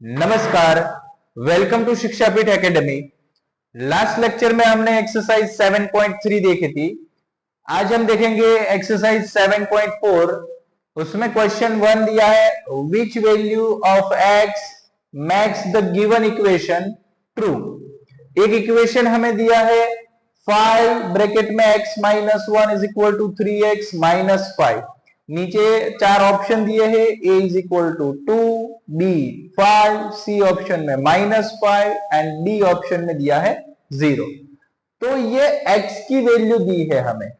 नमस्कार, welcome to Shikshapeeth academy. Last lecture में हमने एक्सरसाइज 7.3 देखी थी। आज हम देखेंगे एक्सरसाइज 7.4। उसमें क्वेश्चन 1 दिया है, which value of x makes the given equation true. एक इक्वेशन हमें दिया है 5 ब्रैकेट में x minus 1 is equal to 3x minus 5। नीचे चार ऑप्शन दिए हैं, a is equal to 2, b 5, c option में -5 एंड d ऑप्शन में दिया है 0। तो ये x की वैल्यू दी है हमें,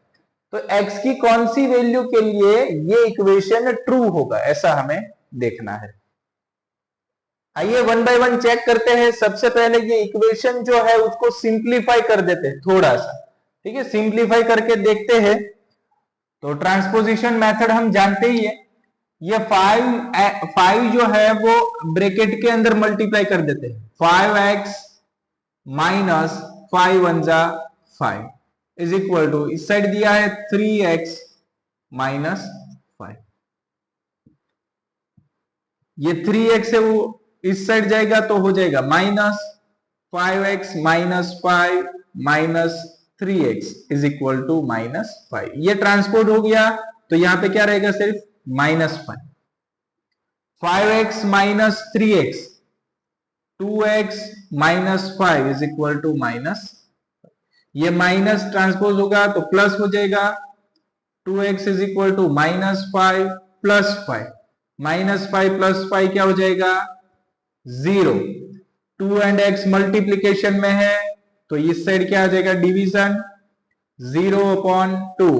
तो x की कौन सी वैल्यू के लिए ये इक्वेशन ट्रू होगा, ऐसा हमें देखना है। आइए वन बाय वन चेक करते हैं। सबसे पहले ये इक्वेशन जो है उसको सिंप्लीफाई कर देते हैं थोड़ा सा, ठीक है। सिंप्लीफाई करके देखते हैं। तो ट्रांसपोजिशन मेथड हम जानते ही है। ये 5 जो है वो ब्रैकेट के अंदर मल्टीप्लाई कर देते हैं। 5x माइनस 5 वन जा 5 इज इक्वल टू, इस साइड दिया है 3x माइनस 5। ये 3x है वो इस साइड जाएगा तो हो जाएगा minus 5x minus 5 minus 3x is equal to -5। ये ट्रांसपोर्ट हो गया तो यहां पे क्या रहेगा, सिर्फ -5। 5x minus 3x, 2x minus 5 is equal to minus. ये माइनस ट्रांसपोज होगा तो प्लस हो जाएगा, 2x is equal to -5 plus 5। -5 plus 5 क्या हो जाएगा, 0। 2 एंड x मल्टीप्लीकेशन में है तो इस साइड क्या आ जाएगा, डिवीजन। 0/2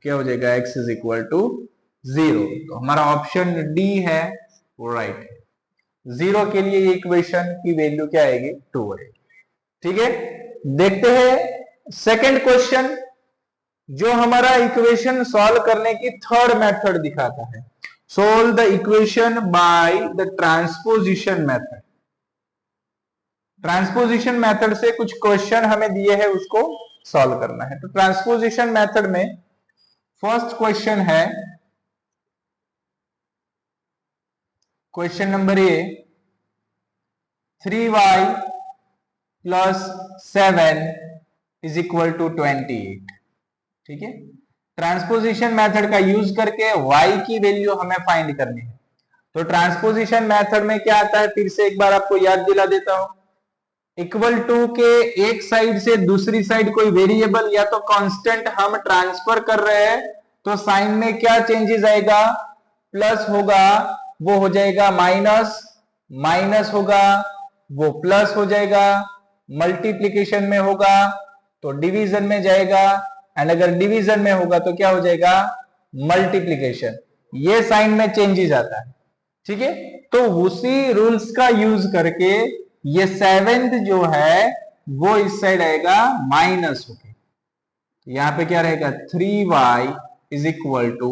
क्या हो जाएगा, x इज इक्वल टू 0। तो हमारा ऑप्शन डी है वो राइट है। 0 के लिए ये इक्वेशन की वैल्यू क्या आएगी, 2 है। ठीक है, देखते हैं सेकंड क्वेश्चन, जो हमारा इक्वेशन सॉल्व करने की थर्ड मेथड दिखाता है। Solve the equation by the transposition method. Transposition method से कुछ क्वेश्चन हमें दिए हैं, उसको सॉल्व करना है। तो ट्रांसपोजिशन मेथड में फर्स्ट क्वेश्चन है, question number A, 3y plus 7 is equal to 28। ठीक है, ट्रांसपोजिशन मेथड का यूज करके y की वैल्यू हमें फाइंड करनी है। तो ट्रांसपोजिशन मेथड में क्या आता है, फिर से एक बार आपको याद दिला देता हूं। इक्वल टू के एक साइड से दूसरी साइड कोई वेरिएबल या तो कांस्टेंट हम ट्रांसफर कर रहे हैं तो साइन में क्या चेंजेस आएगा, प्लस होगा वो हो जाएगा माइनस, माइनस होगा वो प्लस हो जाएगा, मल्टीप्लीकेशन में होगा तो डिवीजन में जाएगा, एंड अगर डिवीजन में होगा तो क्या हो जाएगा, मल्टीप्लीकेशन। ये साइन में चेंजेस आता है। ठीक है, तो उसी रूल्स का यूज करके ये 7th जो है वो इस साइड आएगा माइनस होके। यहां पे क्या रहेगा, 3y is equal to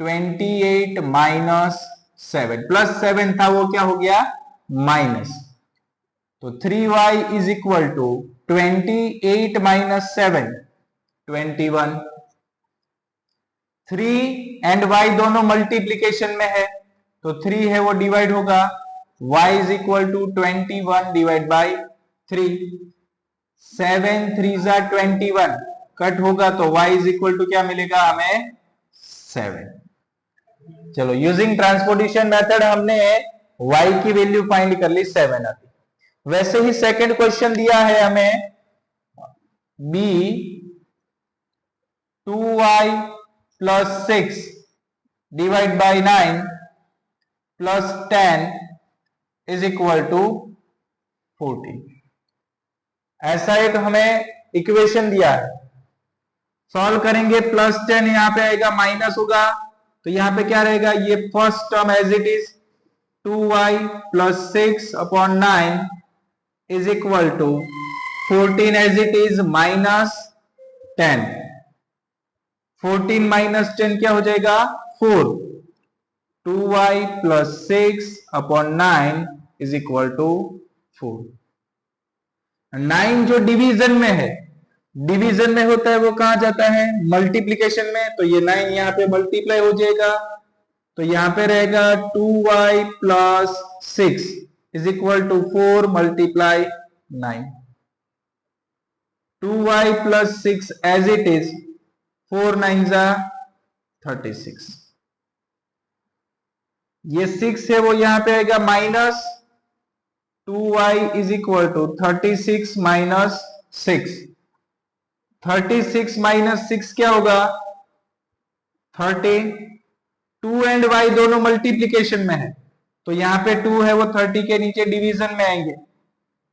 28 minus 7, plus 7 था वो क्या हो गया, माइनस। तो 3y is equal to 28 minus 7 21। 3 and y दोनों मल्टीप्लीकेशन में है तो 3 है वो डिवाइड होगा, y is equal to 21 divide by 3। 7 3 जा 21 कट होगा तो y इज इक्वल टू क्या मिलेगा हमें, 7। चलो, यूजिंग ट्रांसपोर्टेशन मेथड हमने y की वैल्यू फाइंड कर ली, 7 आती। वैसे ही सेकंड क्वेश्चन दिया है हमें, b 2y plus 6 divide by 9 plus 10 is equal to 40। ऐसा एक हमें इक्वेशन दिया है, सॉल्व करेंगे। प्लस 10 यहां पे आएगा, माइनस होगा तो यहां पे क्या रहेगा, ये first term as it is 2y plus 6 upon 9 is equal to 14 as it is minus 10। 14 minus 10 क्या हो जाएगा, 4। 2y plus 6 upon 9 is equal to 4। 9 जो डिवीजन में है, डिवीजन में होता है वो कहां जाता है, मल्टीप्लीकेशन में। तो ये 9 यहां पे मल्टीप्लाई हो जाएगा तो यहां पे रहेगा 2y plus 6 is equal to 4 multiply 9. 2y plus 6 as it is. 4 9s are 36. ये 6 है वो यहां पे आएगा minus 2y is equal to 36 minus 6. 36 minus 6 क्या होगा? 30. 2 एंड y दोनों मल्टीप्लीकेशन में है, तो यहां पे 2 है वो 30 के नीचे डिवीजन में आएंगे.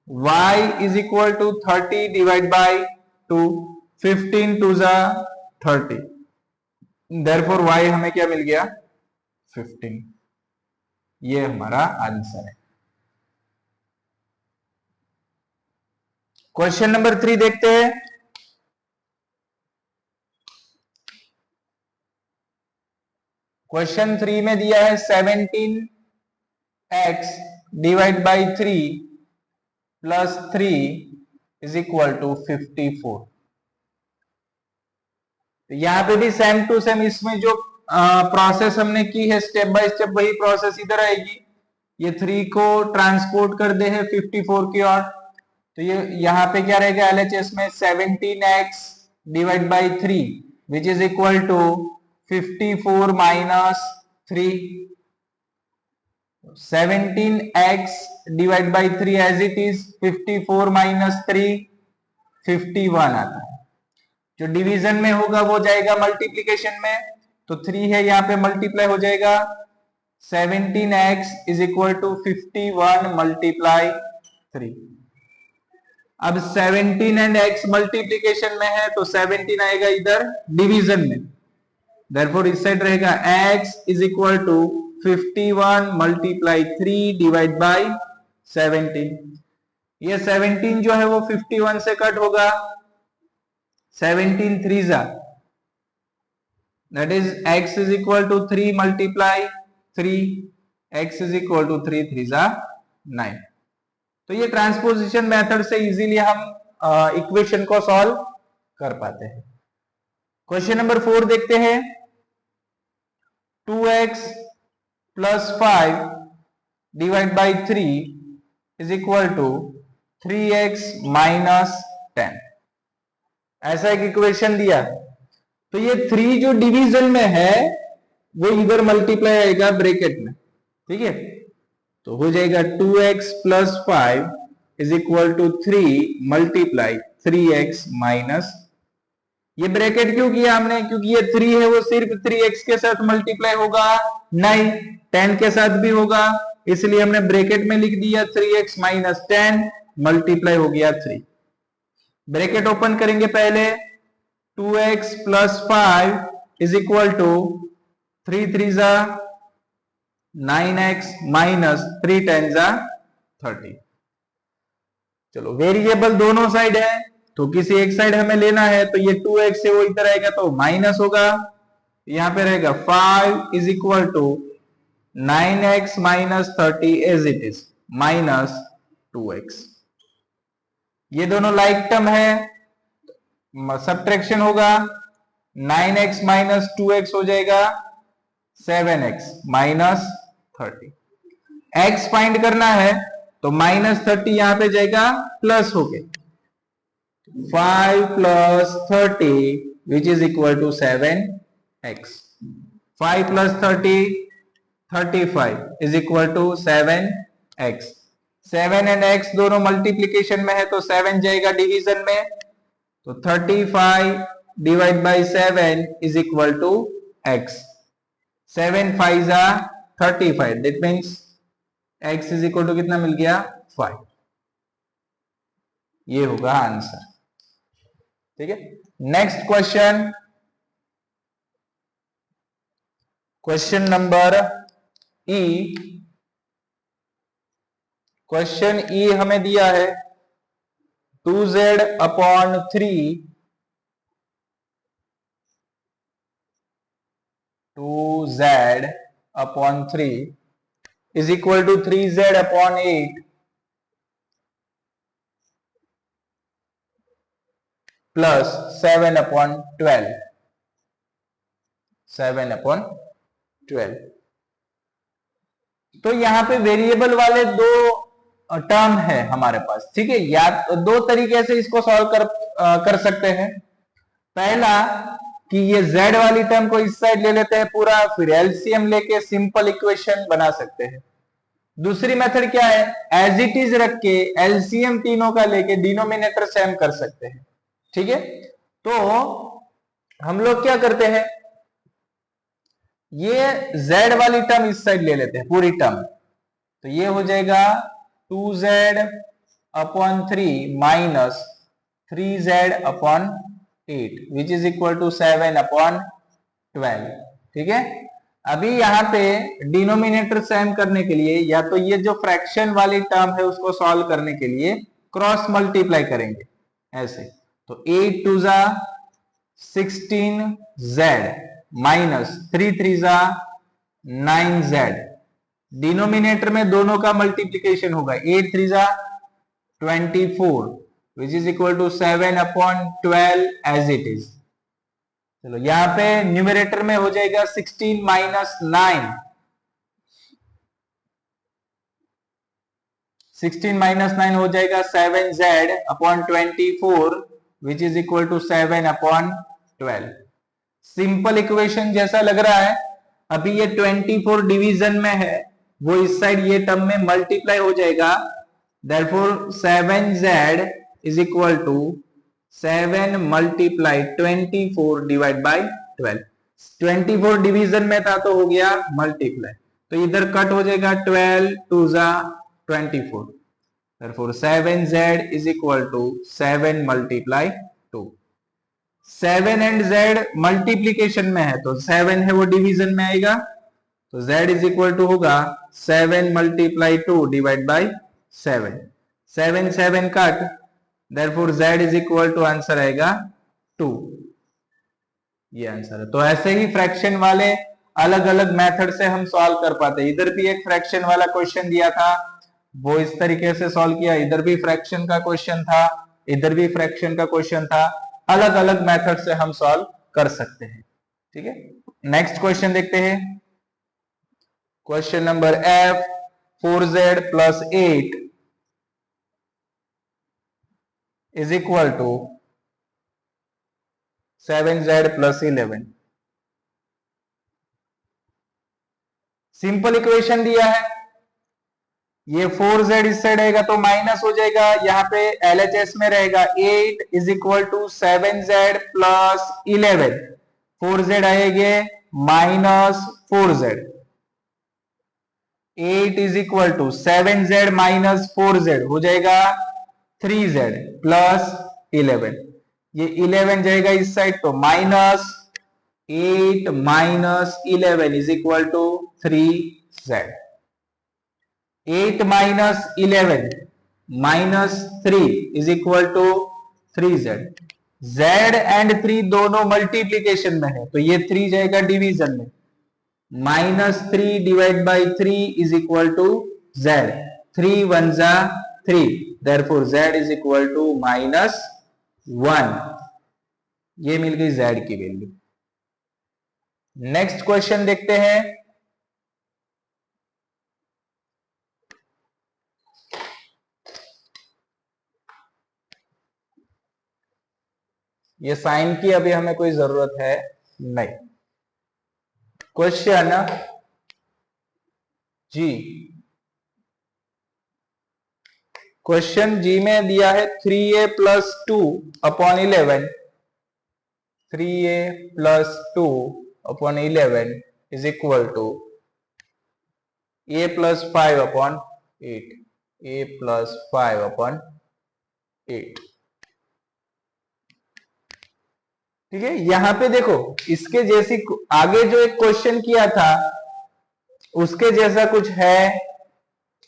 y is equal to 30 divide by 2. 15 two जा 30. देयरफॉर y हमें क्या मिल गया? 15. ये हमारा आंसर है. क्वेश्चन नंबर 3 देखते हैं. क्वेश्चन 3 में दिया है 17x divide by 3 plus 3 is equal to 54. तो यहां पे भी सेम टू सेम इसमें जो प्रोसेस हमने की है स्टेप बाय स्टेप वही प्रोसेस इधर आएगी. ये 3 को ट्रांसपोर्ट कर दे है 54 की ओर, तो ये यहां पे क्या रहेगा एलएचएस में 17x divide by 3 which is equal to 54 minus 3. 17x divide by 3 as it is 54 minus 3 51 आता है. जो डिवीजन में होगा वो जाएगा मल्टीप्लीकेशन में, तो 3 है यहाँ पे मल्टीप्लाई हो जाएगा. 17x is equal to 51 multiply 3. अब 17 एंड x मल्टीप्लीकेशन में है तो 17 आएगा इधर डिवीजन में, देयरफॉर इस साइड रहेगा x is equal to 51 multiply 3 divide by 17. ये 17 जो है वो 51 से कट होगा. 17 3 जा, that is x is equal to 3 multiply 3. x is equal to 3 3 जा 9. तो ये ट्रांसपोजिशन मेथड से इजीली हम इक्वेशन को सॉल्व कर पाते हैं. क्वेश्चन नंबर 4 देखते हैं. 2x plus 5 divide by 3 is equal to 3x minus 10. ऐसा एक इक्वेशन दिया, तो ये 3 जो डिवीजन में है वो इधर मल्टीप्लाई आएगा ब्रैकेट में. ठीक है, तो हो जाएगा 2x plus 5 is equal to 3 multiply 3x minus. ये ब्रैकेट क्यों किया हमने? क्योंकि ये 3 है वो सिर्फ 3x के साथ मल्टीप्लाई होगा नहीं, 10 के साथ भी होगा, इसलिए हमने ब्रैकेट में लिख दिया 3x माइनस 10 मल्टीप्लाई हो गया 3. ब्रैकेट ओपन करेंगे पहले. 2x plus 5 is equal to 3 3 जा 9x माइनस 3 10 जा 30. चलो वेरिएबल दोनों साइड है, तो किसी एक साइड हमें लेना है, तो ये 2x से वो इधर आएगा तो माइनस होगा. यहां पे रहेगा 5 is equal to 9x minus 30 as it is minus 2x. ये दोनों लाइक टर्म है, सब्ट्रैक्शन होगा. 9x माइनस 2x हो जाएगा 7x माइनस 30. x फाइंड करना है तो माइनस 30 यहां पे जाएगा प्लस होके 5 plus 30 which is equal to 7x. 5 plus 30 35 is equal to 7x. 7 and x दोनों मल्टीप्लीकेशन में है तो 7 जाएगा डिवीजन में, तो 35 divide by 7 is equal to x. 7 5 जा 35, that means x is equal to कितना मिल गया 5. ये होगा आंसर. ठीक है, next question. Question number E. Question E हमें दिया है 2z upon 3 2z upon 3 is equal to 3z upon 8 plus 7 upon 12. 7 upon 12. तो यहाँ पे वेरिएबल वाले दो टर्म है हमारे पास, ठीक है। या तो दो तरीके से इसको सॉल्व कर सकते हैं। पहला कि ये z वाली टर्म को इस साइड ले लेते हैं पूरा, फिर एलसीएम लेके सिंपल इक्वेशन बना सकते हैं। दूसरी मेथड क्या है, एज इट इज रख के एलसीएम तीनों का लेके डिनोमिनेटर सेम कर सकते हैं, ठीक है। तो हम लोग क्या करते हैं, ये z वाली टर्म इस साइड ले लेते हैं पूरी टर्म, तो ये हो जाएगा 2z upon 3 minus 3z upon 8 which is equal to 7 upon 12, ठीक है। अभी यहाँ पे डिनोमिनेटर सेम करने के लिए या तो ये जो फ्रैक्शन वाली टर्म है उसको सॉल्व करने के लिए क्रॉस मल्टीप्लाई करेंगे ऐसे, तो 8 टू जा 16z माइनस 3 3 जा 9z, डिनोमिनेटर में दोनों का मल्टीप्लीकेशन होगा, 8 3 जा 24 which is equal to 7 upon 12 as it is. चलो यहां पे न्यूमरेटर में हो जाएगा 16 माइनस 9, 16 माइनस 9 हो जाएगा 7z upon 24 which is equal to 7 upon 12। Simple equation जैसा लग रहा है। अभी ये 24 डिवीजन में है, वो इस साइड ये टर्म में मल्टीप्लाई हो जाएगा, therefore 7z is equal to 7 multiply 24 divide by 12। 24 division में था तो हो गया मल्टीप्लाई, तो इधर कट हो जाएगा 12 टू जा 24, therefore 7z is equal to 7 multiply 2। 7 and z multiplication में है तो 7 है वो डिवीजन में आएगा, तो z इज इक्वल टू होगा 7 multiply 2 divide by 7, 7 7 cut, therefore z is equal to answer आएगा 2, ये आंसर है। तो ऐसे ही फ्रैक्शन वाले अलग अलग मेथड से हम सॉल्व कर पाते हैं। इधर भी एक फ्रैक्शन वाला क्वेश्चन दिया था, वो इस तरीके से सॉल्व किया, इधर भी फ्रैक्शन का क्वेश्चन था, इधर भी फ्रैक्शन का क्वेश्चन था, अलग अलग मेथड से हम सॉल्व कर सकते हैं, ठीक है। नेक्स्ट क्वेश्चन देखते हैं, question number F 4z plus 8 is equal to 7z plus 11। Simple equation दिया है, ये 4z इस साइड रहेगा तो माइनस हो जाएगा, यहाँ पे LHS में रहेगा 8 is equal to 7z plus 11, 4z आएंगे minus 4z, 8 is equal to 7z minus 4z हो जाएगा 3z प्लस 11, ये 11 जाएगा इस साइड तो minus 8 minus 11 is equal to 3z, 8 minus 11 minus 3 is equal to 3z, z and 3 दोनों multiplication में है तो ये 3 जाएगा डिवीजन में, minus 3 divide by 3 is equal to z, 3 1 जा 3, therefore z is equal to minus 1, ये मिल गई z की वैल्यू। नेक्स्ट क्वेश्चन देखते हैं, ये साइन की अभी हमें कोई जरूरत है नहीं। क्वेश्चन जी, क्वेश्चन जी में दिया है 3a plus 2 upon 11, 3a plus 2 upon 11 is equal to a plus 5 upon 8, a plus 5 upon 8, ठीक है। यहां पे देखो इसके जैसी आगे जो एक क्वेश्चन किया था उसके जैसा कुछ है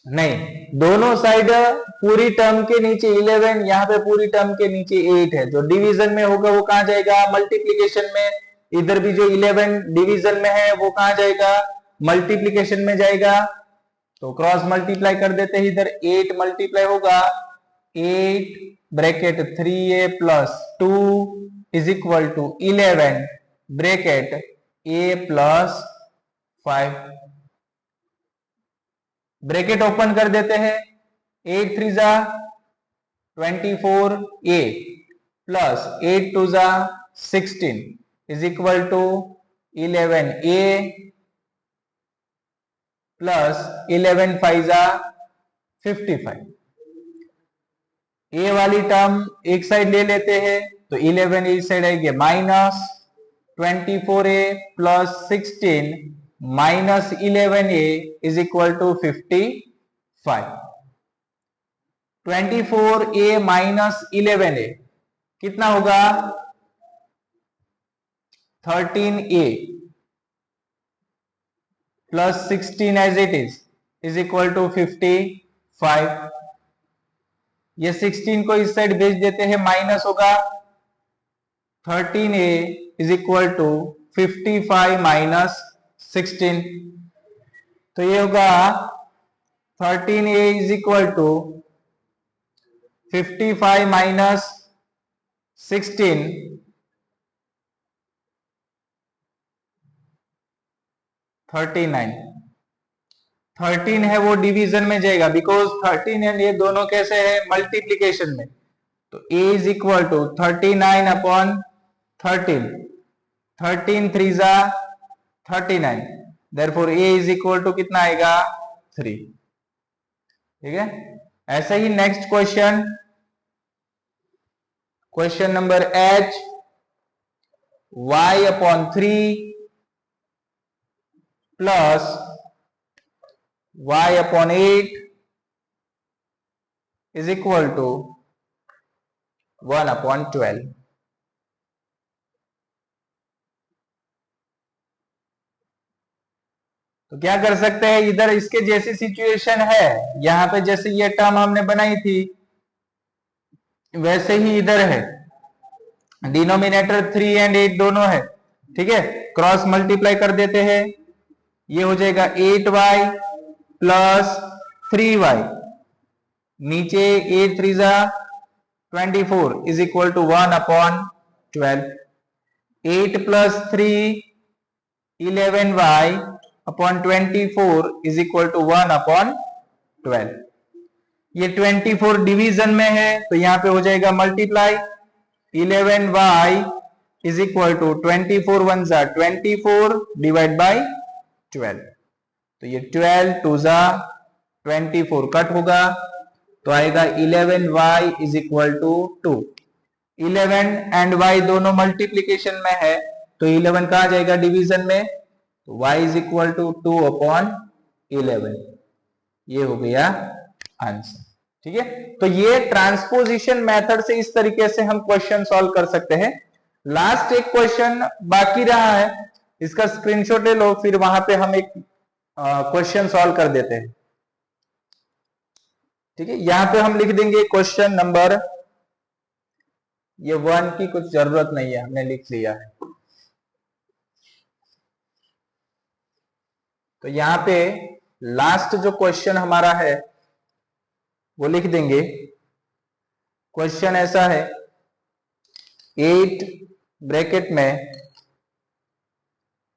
नहीं, दोनों साइड पूरी टर्म के नीचे 11, यहाँ पे पूरी टर्म के नीचे 8 है, जो डिवीजन में होगा वो कहां जाएगा, मल्टीप्लीकेशन में, इधर भी जो 11 डिवीजन में है वो कहां जाएगा, मल्टीप्लीकेशन में जाएगा, तो क्रॉस मल्टीप्लाई कर देते हैं, इधर 8 मल्टीप्लाई होगा, 8 bracket 3a plus 2 is equal to 11 bracket a plus 5, bracket open कर देते हैं, 8 3 जा 24a प्लस 8 2 जा 16 is equal to 11a plus 11 5 जा 55। ए वाली टर्म एक साइड ले लेते हैं तो 11 इस साइड आएगी minus 24a plus 16 minus 11a is equal to 55। 24a minus 11a कितना होगा 13a plus 16 as it is equal to 55। ये 16 को इस साइड भेज देते हैं, माइनस होगा 13a is equal to 55 minus 16। तो ये होगा 13a is equal to 55 minus 16 39। 13 है वो डिवीजन में जाएगा बिकॉज 13 एंड ये दोनों कैसे है मल्टीप्लीकेशन में, तो a इज इक्वल टू 39 अपॉन 13। 13 3 जा 39, therefore a is equal to कितना आएगा 3। ठीक है, ऐसे ही next question, question number h, y upon 3 plus y upon 8 is equal to 1 upon 12। तो क्या कर सकते हैं, इधर इसके जैसी सिचुएशन है, यहां पे जैसे ये टर्म हमने बनाई थी वैसे ही इधर है, डिनोमिनेटर 3 एंड 8 दोनों है। ठीक है, क्रॉस मल्टीप्लाई कर देते हैं, ये हो जाएगा 8y प्लस 3y, नीचे 8 3 जा 24 is equal to 1 upon 12। 8 plus 3 11y upon 24 is equal to 1 upon 12। ये 24 डिवीजन में है तो यहां पे हो जाएगा multiply, 11y is equal to 24 1 जा 24 डिवाइड बाई 12। तो ये 12 2 जा 24 कट होगा तो आएगा 11y is equal to 2। 11 and y दोनों मल्टीप्लीकेशन में है तो 11 कहां जाएगा डिवीजन में, तो y is equal to 2 upon 11। ये हो गया आंसर। ठीक है, तो ये ट्रांसपोजिशन मेथड से इस तरीके से हम क्वेश्चन सॉल्व कर सकते हैं। लास्ट एक क्वेश्चन बाकी रहा है, इसका स्क्रीनशॉट ले लो, फिर वहां पे हम एक क्वेश्चन सॉल्व कर देते हैं। ठीक है, यहां पे हम लिख देंगे क्वेश्चन नंबर, ये 1 की कुछ जरूरत नहीं है, हमने लिख लिया है। तो यहां पे लास्ट जो क्वेश्चन हमारा है वो लिख देंगे। क्वेश्चन ऐसा है, 8 ब्रैकेट में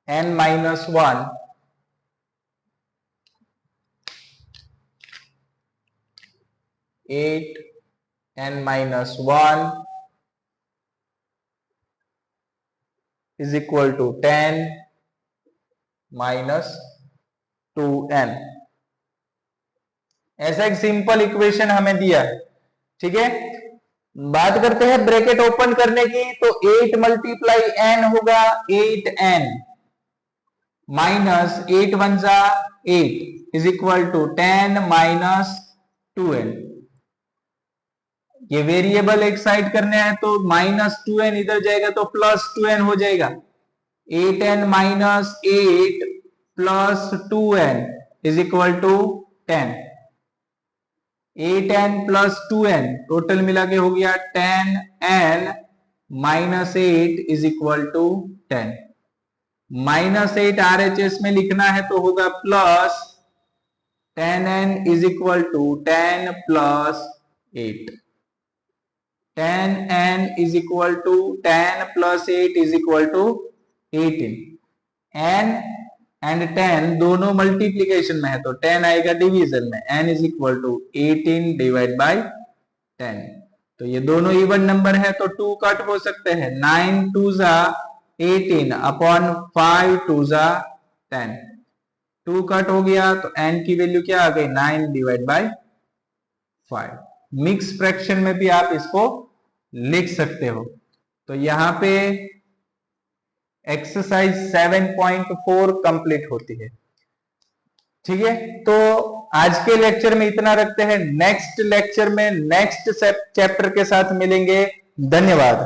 n minus 1 8 n minus 1 is equal to 10 minus 2n। ऐसा एक सिंपल इक्वेशन हमें दिया है। ठीक है, बात करते हैं ब्रैकेट ओपन करने की, तो 8 मल्टीप्लाई n होगा 8n माइनस 8 1 जा 8 is equal to 10 minus 2n। ये वेरिएबल एक साइड करने हैं तो माइनस 2n इधर जाएगा तो प्लस 2n हो जाएगा। 8n minus 8 plus 2n is equal to 10। 8n plus 2n total मिला के हो गया 10n minus 8 is equal to 10। Minus 8 RHS में लिखना है तो होगा plus 10n is equal to 10 plus 8। 10n is equal to 10 plus 8 is equal to 18। n and 10 दोनों मल्टीप्लीकेशन में है तो 10 आएगा डिवीजन में, n is equal to 18 divide by 10। तो ये दोनों इवन नंबर है तो 2 कट हो सकते हैं, 9 2 जा 18 अपॉन 5 2 जा 10, 2 कट हो गया तो n की वैल्यू क्या आ गई 9 डिवाइड बाई 5। मिक्स फ्रैक्शन में भी आप इसको लिख सकते हो। तो यहां पे एक्सरसाइज 7.4 कंप्लीट होती है। ठीक है, तो आज के लेक्चर में इतना रखते हैं, नेक्स्ट लेक्चर में नेक्स्ट चैप्टर के साथ मिलेंगे। धन्यवाद।